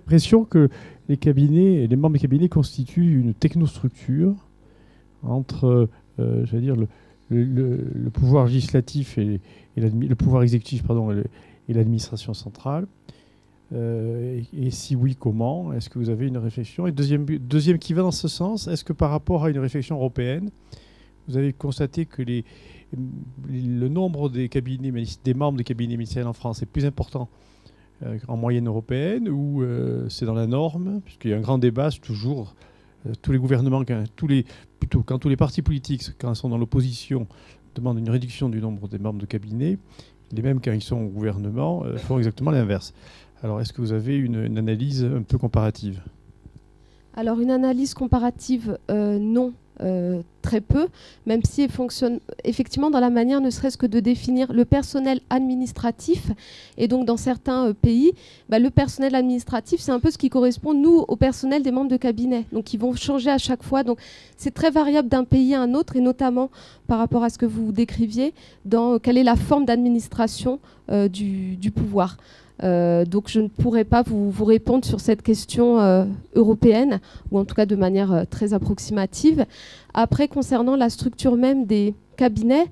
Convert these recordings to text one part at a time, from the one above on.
l'impression que les cabinets et les membres des cabinets constituent une technostructure entre, j'allais dire, le pouvoir législatif et le pouvoir exécutif, pardon, et l'administration centrale. Et si oui, comment? Est-ce que vous avez une réflexion? Et deuxième qui va dans ce sens, est-ce que par rapport à une réflexion européenne, vous avez constaté que le nombre des cabinets, des membres des cabinets ministériels en France est plus important en moyenne européenne, ou c'est dans la norme? Puisqu'il y a un grand débat, c'est toujours tous les gouvernements, quand tous les partis politiques, quand ils sont dans l'opposition, demandent une réduction du nombre des membres de cabinet, les mêmes quand ils sont au gouvernement font exactement l'inverse. Alors, est-ce que vous avez une analyse un peu comparative? Alors, une analyse comparative, non. Très peu, même si elle fonctionne effectivement dans la manière ne serait-ce que de définir le personnel administratif. Et donc dans certains pays, le personnel administratif, c'est un peu ce qui correspond, nous, au personnel des membres de cabinet. Donc ils vont changer à chaque fois. Donc c'est très variable d'un pays à un autre, et notamment par rapport à ce que vous décriviez, dans quelle est la forme d'administration du pouvoir. Donc je ne pourrais pas vous répondre sur cette question européenne, ou en tout cas de manière très approximative. Après, concernant la structure même des cabinets,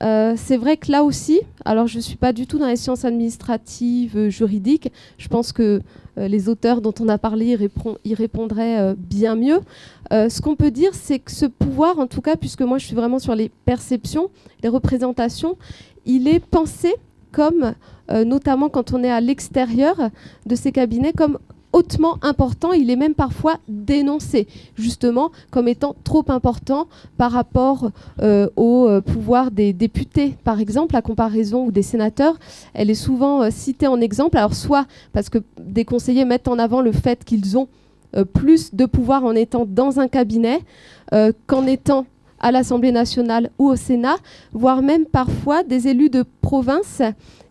c'est vrai que là aussi, alors je ne suis pas du tout dans les sciences administratives, juridiques, je pense que les auteurs dont on a parlé y répondraient bien mieux. Ce qu'on peut dire, c'est que ce pouvoir, en tout cas, puisque moi je suis vraiment sur les perceptions, les représentations, il est pensé comme, notamment quand on est à l'extérieur de ces cabinets, comme hautement important. Il est même parfois dénoncé, justement, comme étant trop important par rapport au pouvoir des députés, par exemple, la comparaison, ou des sénateurs. Elle est souvent citée en exemple, alors soit parce que des conseillers mettent en avant le fait qu'ils ont plus de pouvoir en étant dans un cabinet qu'en étant à l'Assemblée nationale ou au Sénat, voire même parfois des élus de province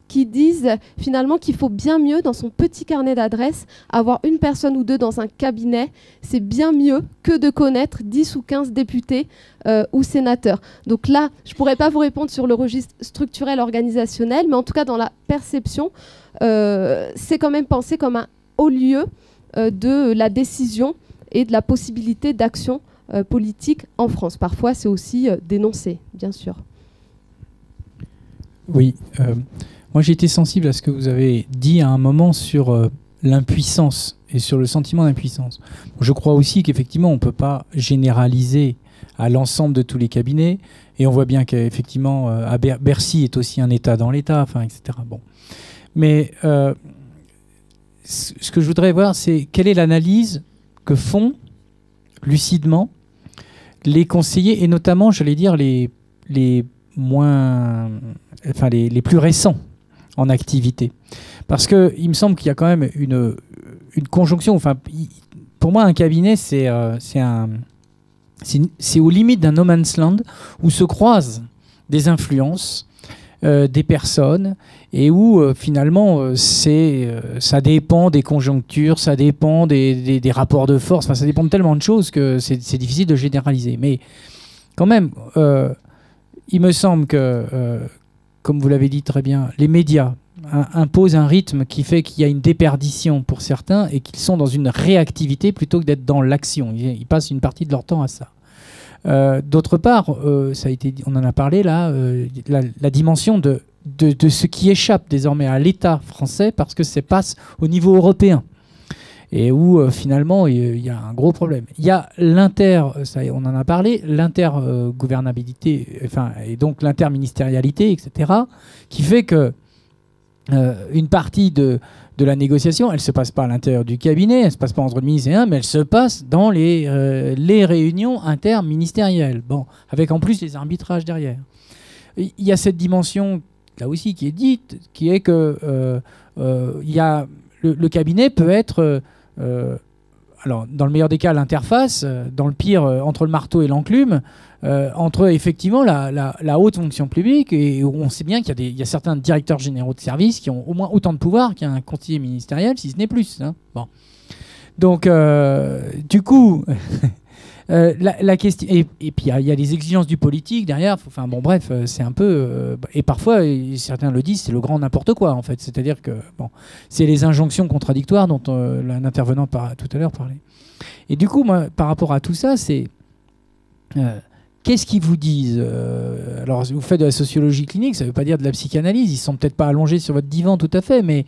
qui disent finalement qu'il faut bien mieux, dans son petit carnet d'adresses, avoir une personne ou deux dans un cabinet. C'est bien mieux que de connaître 10 ou 15 députés ou sénateurs. Donc là, je ne pourrais pas vous répondre sur le registre structurel organisationnel, mais en tout cas dans la perception, c'est quand même pensé comme un haut lieu de la décision et de la possibilité d'action politique en France. Parfois, c'est aussi dénoncé, bien sûr. Oui. Moi, j'ai été sensible à ce que vous avez dit à un moment sur l'impuissance et sur le sentiment d'impuissance. Je crois aussi qu'effectivement, on ne peut pas généraliser à l'ensemble de tous les cabinets. Et on voit bien qu'effectivement, Bercy est aussi un État dans l'État, enfin, etc. Bon. Mais ce que je voudrais voir, c'est quelle est l'analyse que font lucidement les conseillers, et notamment, j'allais dire, les plus récents en activité. Parce qu'il me semble qu'il y a quand même une conjonction. Enfin, pour moi, un cabinet, c'est aux limites d'un no man's land où se croisent des influences, des personnes, et où finalement ça dépend des conjonctures, ça dépend des rapports de force, enfin, ça dépend de tellement de choses que c'est difficile de généraliser. Mais quand même, il me semble que, comme vous l'avez dit très bien, les médias imposent un rythme qui fait qu'il y a une déperdition pour certains et qu'ils sont dans une réactivité plutôt que d'être dans l'action. Ils passent une partie de leur temps à ça. D'autre part, ça a été dit, on en a parlé là, la dimension de ce qui échappe désormais à l'État français parce que ça passe au niveau européen et où finalement il y a un gros problème. Il y a on en a parlé, l'intergouvernabilité, enfin, et donc l'interministérialité, etc., qui fait que une partie de la négociation, elle ne se passe pas à l'intérieur du cabinet, elle ne se passe pas entre le ministre et un, mais elle se passe dans les réunions interministérielles, bon, avec en plus les arbitrages derrière. Il y a cette dimension, là aussi, qui est dite, qui est que le cabinet peut être, alors, dans le meilleur des cas, l'interface, dans le pire, entre le marteau et l'enclume, entre effectivement la haute fonction publique, et où on sait bien qu'il y a certains directeurs généraux de services qui ont au moins autant de pouvoir qu'un conseiller ministériel, si ce n'est plus. Hein. Bon. Donc, du coup, La question, et puis il y a les exigences du politique derrière. Enfin bon, bref, c'est un peu. Et parfois, certains le disent, c'est le grand n'importe quoi en fait. C'est-à-dire que bon, c'est les injonctions contradictoires dont l'intervenant tout à l'heure parlait. Et du coup, moi, par rapport à tout ça, c'est qu'est-ce qu'ils vous disent alors, vous faites de la sociologie clinique, ça ne veut pas dire de la psychanalyse. Ils ne sont peut-être pas allongés sur votre divan tout à fait, mais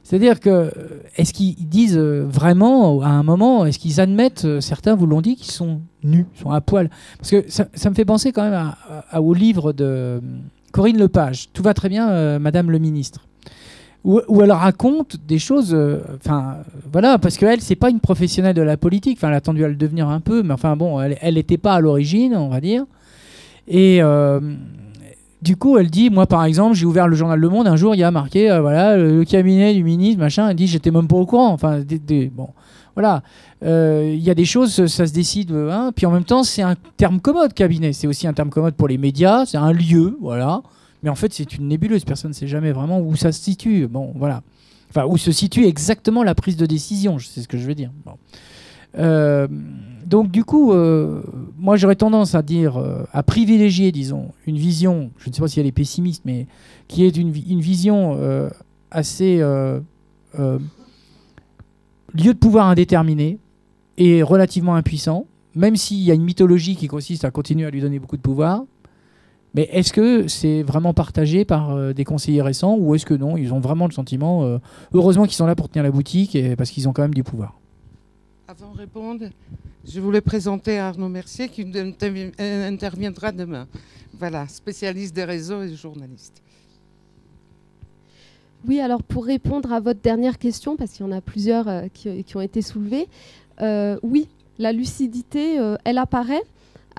c'est-à-dire que est-ce qu'ils disent vraiment, à un moment, est-ce qu'ils admettent, certains vous l'ont dit, qu'ils sont nus, sont à poil? Parce que ça me fait penser quand même au livre de Corinne Lepage, Tout va très bien, Madame le ministre, où elle raconte des choses, voilà, parce qu'elle, c'est pas une professionnelle de la politique, elle a tendu à le devenir un peu, mais enfin bon, elle n'était pas à l'origine, on va dire. Et du coup, elle dit, moi par exemple, j'ai ouvert le journal Le Monde, un jour il y a marqué, voilà, le cabinet du ministre, machin, elle dit, j'étais même pas au courant, enfin, bon, voilà, il y a des choses, ça se décide, hein, puis en même temps, c'est un terme commode, cabinet, c'est aussi un terme commode pour les médias, c'est un lieu, voilà, mais en fait, c'est une nébuleuse, personne ne sait jamais vraiment où ça se situe, bon, voilà, enfin, où se situe exactement la prise de décision, c'est ce que je veux dire, bon. Donc du coup, moi j'aurais tendance à dire, à privilégier, disons, une vision, je ne sais pas si elle est pessimiste, mais qui est une vision assez lieu de pouvoir indéterminé et relativement impuissant, même s'il y a une mythologie qui consiste à continuer à lui donner beaucoup de pouvoir. Mais est-ce que c'est vraiment partagé par des conseillers récents, ou est-ce que non, ils ont vraiment le sentiment, heureusement qu'ils sont là pour tenir la boutique, parce qu'ils ont quand même du pouvoir. Avant de répondre, je voulais présenter Arnaud Mercier qui interviendra demain. Voilà, spécialiste des réseaux et journaliste. Oui, alors pour répondre à votre dernière question, parce qu'il y en a plusieurs qui ont été soulevées, oui, la lucidité, elle apparaît.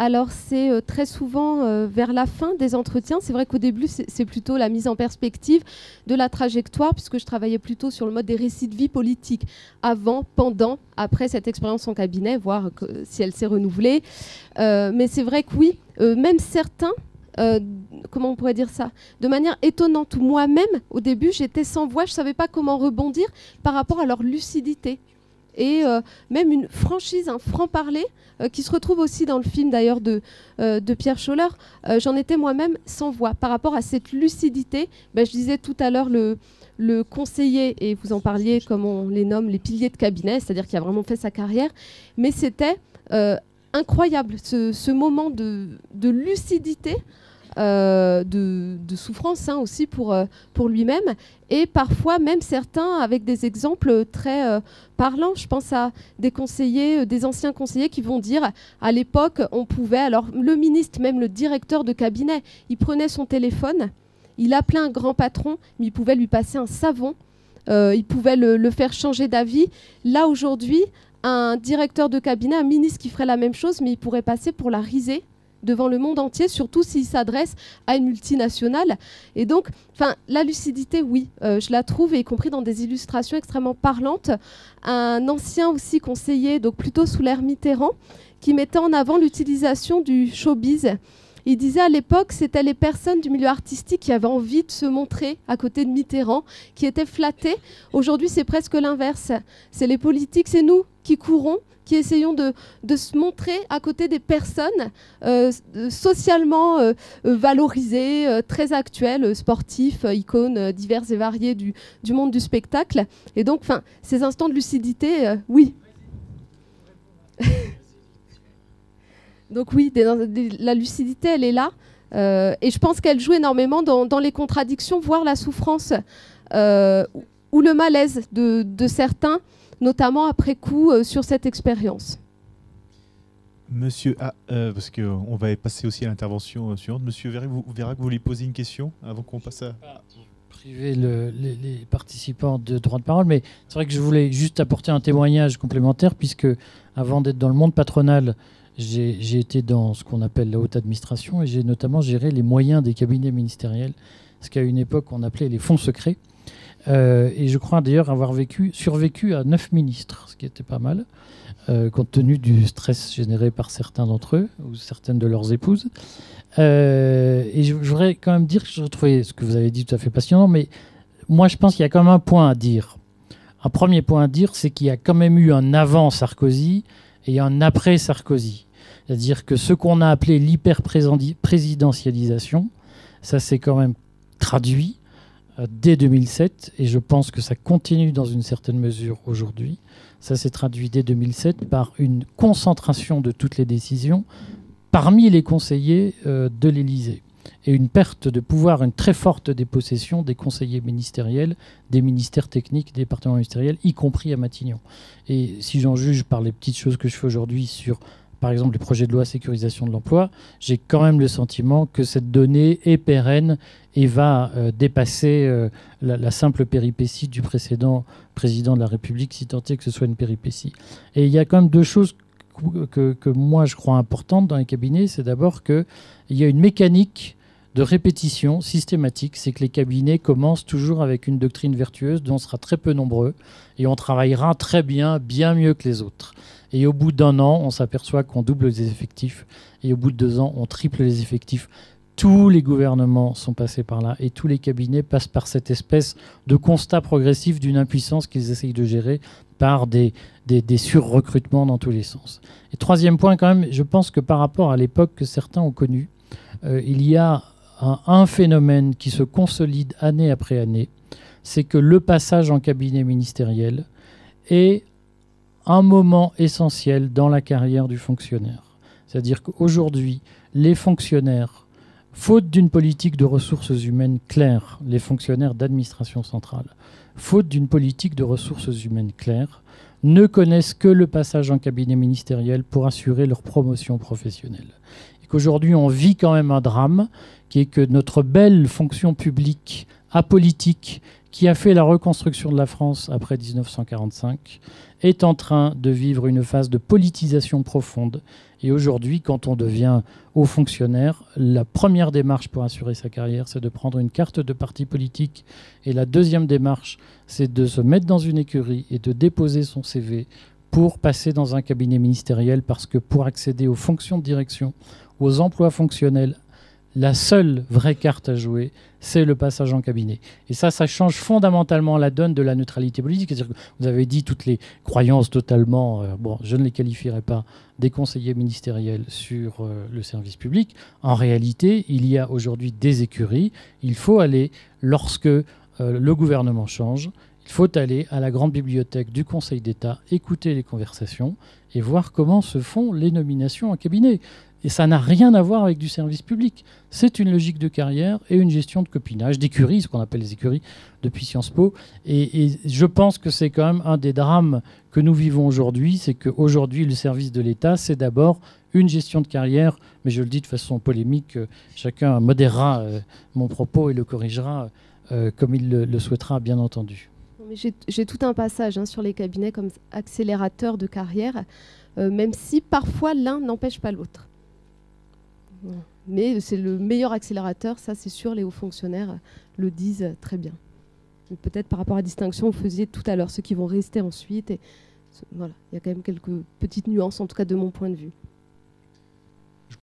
Alors c'est très souvent vers la fin des entretiens. C'est vrai qu'au début, c'est plutôt la mise en perspective de la trajectoire, puisque je travaillais plutôt sur le mode des récits de vie politique, avant, pendant, après cette expérience en cabinet, voir si elle s'est renouvelée. Mais c'est vrai que oui, même certains, comment on pourrait dire ça, de manière étonnante, moi-même, au début, j'étais sans voix, je ne savais pas comment rebondir par rapport à leur lucidité. Et même une franchise, un franc-parler, qui se retrouve aussi dans le film d'ailleurs de Pierre Scholler. J'en étais moi-même sans voix. Par rapport à cette lucidité, je disais tout à l'heure le conseiller, et vous en parliez comme on les nomme, les piliers de cabinet, c'est-à-dire qui a vraiment fait sa carrière, mais c'était incroyable, ce moment de lucidité, de souffrance, hein, aussi pour lui-même, et parfois même certains avec des exemples très parlants. Je pense à des conseillers, des anciens conseillers qui vont dire à l'époque on pouvait, alors le ministre, même le directeur de cabinet, il prenait son téléphone, il appelait un grand patron, mais il pouvait lui passer un savon, il pouvait le faire changer d'avis. Là aujourd'hui, un directeur de cabinet, un ministre qui ferait la même chose, mais il pourrait passer pour la risée devant le monde entier, surtout s'il s'adresse à une multinationale. Et donc, la lucidité, oui, je la trouve, y compris dans des illustrations extrêmement parlantes. Un ancien aussi conseiller, donc plutôt sous l'ère Mitterrand, qui mettait en avant l'utilisation du showbiz. Il disait à l'époque, c'était les personnes du milieu artistique qui avaient envie de se montrer à côté de Mitterrand, qui étaient flattées. Aujourd'hui, c'est presque l'inverse. C'est les politiques, c'est nous qui courons, qui essayons de se montrer à côté des personnes socialement valorisées, très actuelles, sportifs, icônes diverses et variées du monde du spectacle. Et donc, ces instants de lucidité, oui. Donc oui, la lucidité, elle est là. Et je pense qu'elle joue énormément dans les contradictions, voire la souffrance ou le malaise de certains, notamment après coup sur cette expérience. Monsieur, parce qu'on va passer aussi à l'intervention suivante. Monsieur Vérac, vous voulez poser une question avant qu'on passe à... Priver les participants de droit de parole, mais c'est vrai que je voulais juste apporter un témoignage complémentaire, puisque avant d'être dans le monde patronal, j'ai été dans ce qu'on appelle la haute administration, et j'ai notamment géré les moyens des cabinets ministériels, ce qu'à une époque on appelait les fonds secrets. Et je crois d'ailleurs avoir survécu à 9 ministres, ce qui était pas mal, compte tenu du stress généré par certains d'entre eux, ou certaines de leurs épouses. Et je voudrais quand même dire que je trouvais ce que vous avez dit tout à fait passionnant, mais moi je pense qu'il y a quand même un point à dire. Un premier point à dire, c'est qu'il y a quand même eu un avant Sarkozy et un après Sarkozy. C'est-à-dire que ce qu'on a appelé l'hyper-présidentialisation, ça s'est quand même traduit dès 2007, et je pense que ça continue dans une certaine mesure aujourd'hui. Ça s'est traduit dès 2007 par une concentration de toutes les décisions parmi les conseillers de l'Élysée, et une perte de pouvoir, une très forte dépossession des conseillers ministériels, des ministères techniques, des départements ministériels, y compris à Matignon. Et si j'en juge par les petites choses que je fais aujourd'hui sur, par exemple, les projets de loi sécurisation de l'emploi, j'ai quand même le sentiment que cette donnée est pérenne et va dépasser la simple péripétie du précédent président de la République, si tant est que ce soit une péripétie. Et il y a quand même deux choses que moi je crois importantes dans les cabinets. C'est d'abord qu'il y a une mécanique de répétition systématique, c'est que les cabinets commencent toujours avec une doctrine vertueuse dont on sera très peu nombreux et on travaillera très bien, bien mieux que les autres. Et au bout d'1 an, on s'aperçoit qu'on double les effectifs, et au bout de 2 ans, on triple les effectifs. Tous les gouvernements sont passés par là, et tous les cabinets passent par cette espèce de constat progressif d'une impuissance qu'ils essayent de gérer par des surrecrutements dans tous les sens. Et troisième point quand même, je pense que par rapport à l'époque que certains ont connue, il y a un phénomène qui se consolide année après année, c'est que le passage en cabinet ministériel est un moment essentiel dans la carrière du fonctionnaire. C'est-à-dire qu'aujourd'hui, les fonctionnaires, faute d'une politique de ressources humaines claire, les fonctionnaires d'administration centrale, faute d'une politique de ressources humaines claire, ne connaissent que le passage en cabinet ministériel pour assurer leur promotion professionnelle. Et qu'aujourd'hui, on vit quand même un drame, qui est que notre belle fonction publique apolitique, qui a fait la reconstruction de la France après 1945, est en train de vivre une phase de politisation profonde. Et aujourd'hui, quand on devient haut fonctionnaire, la première démarche pour assurer sa carrière, c'est de prendre une carte de parti politique. Et la deuxième démarche, c'est de se mettre dans une écurie et de déposer son CV pour passer dans un cabinet ministériel, parce que pour accéder aux fonctions de direction, aux emplois fonctionnels, la seule vraie carte à jouer, c'est le passage en cabinet. Et ça change fondamentalement la donne de la neutralité politique. C'est-à-dire que vous avez dit toutes les croyances totalement, je ne les qualifierai pas, des conseillers ministériels sur le service public. En réalité, il y a aujourd'hui des écuries. Il faut aller, lorsque le gouvernement change, il faut aller à la grande bibliothèque du Conseil d'État, écouter les conversations et voir comment se font les nominations en cabinet. Et ça n'a rien à voir avec du service public. C'est une logique de carrière et une gestion de copinage, d'écuries, ce qu'on appelle les écuries depuis Sciences Po. Et je pense que c'est quand même un des drames que nous vivons aujourd'hui, c'est qu'aujourd'hui, le service de l'État, c'est d'abord une gestion de carrière, mais je le dis de façon polémique, chacun modérera mon propos et le corrigera comme il le souhaitera, bien entendu. J'ai tout un passage sur les cabinets comme accélérateur de carrière, même si parfois l'un n'empêche pas l'autre. Mais c'est le meilleur accélérateur, ça c'est sûr, les hauts fonctionnaires le disent très bien. Peut-être par rapport à la distinction que vous faisiez tout à l'heure, ceux qui vont rester ensuite. Et, voilà, il y a quand même quelques petites nuances, en tout cas de mon point de vue.